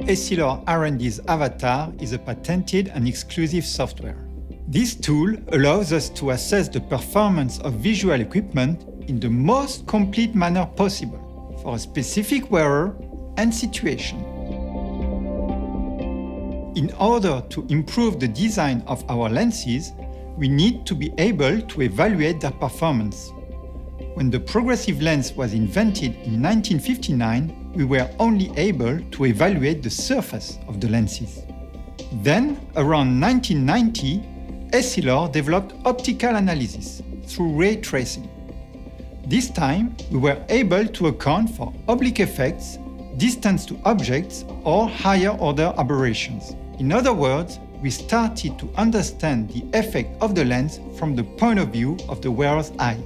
Essilor R&D's Avatar is a patented and exclusive software. This tool allows us to assess the performance of visual equipment in the most complete manner possible for a specific wearer and situation. In order to improve the design of our lenses, we need to be able to evaluate their performance. When the progressive lens was invented in 1959, we were only able to evaluate the surface of the lenses. Then, around 1990, Essilor developed optical analysis through ray tracing. This time, we were able to account for oblique effects, distance to objects, or higher-order aberrations. In other words, we started to understand the effect of the lens from the point of view of the wearer's eye.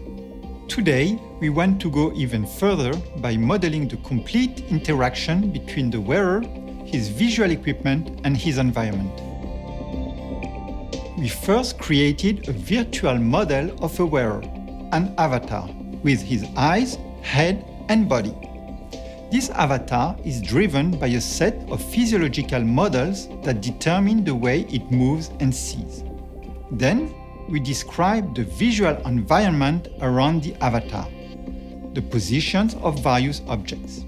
Today, we want to go even further by modeling the complete interaction between the wearer, his visual equipment, and his environment. We first created a virtual model of a wearer, an avatar, with his eyes, head, and body. This avatar is driven by a set of physiological models that determine the way it moves and sees. Then, we describe the visual environment around the avatar, the positions of various objects.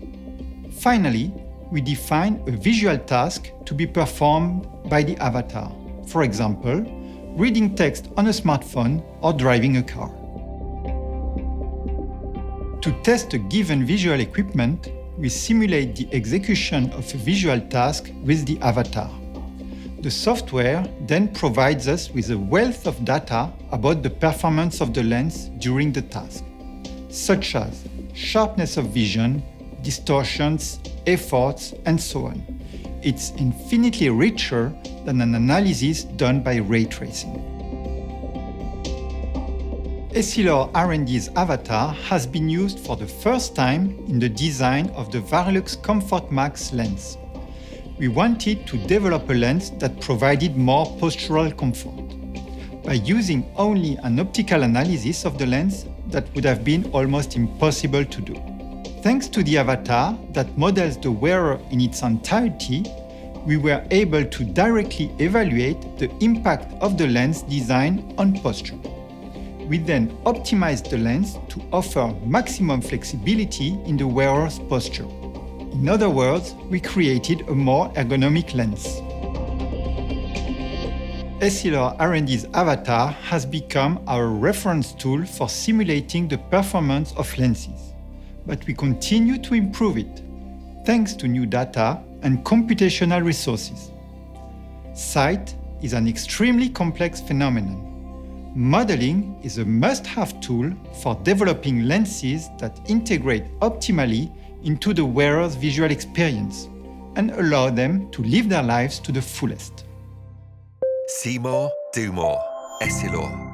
Finally, we define a visual task to be performed by the avatar. For example, reading text on a smartphone or driving a car. To test a given visual equipment, we simulate the execution of a visual task with the avatar. The software then provides us with a wealth of data about the performance of the lens during the task, such as sharpness of vision, distortions, efforts, and so on. It's infinitely richer than an analysis done by ray tracing. Essilor R&D's Avatar has been used for the first time in the design of the Varilux Comfort Max lens. We wanted to develop a lens that provided more postural comfort. By using only an optical analysis of the lens, that would have been almost impossible to do. Thanks to the avatar that models the wearer in its entirety, we were able to directly evaluate the impact of the lens design on posture. We then optimized the lens to offer maximum flexibility in the wearer's posture. In other words, we created a more ergonomic lens. Essilor R&D's Avatar has become our reference tool for simulating the performance of lenses, but we continue to improve it, thanks to new data and computational resources. Sight is an extremely complex phenomenon. Modeling is a must-have tool for developing lenses that integrate optimally into the wearer's visual experience and allow them to live their lives to the fullest. See more, do more. Essilor.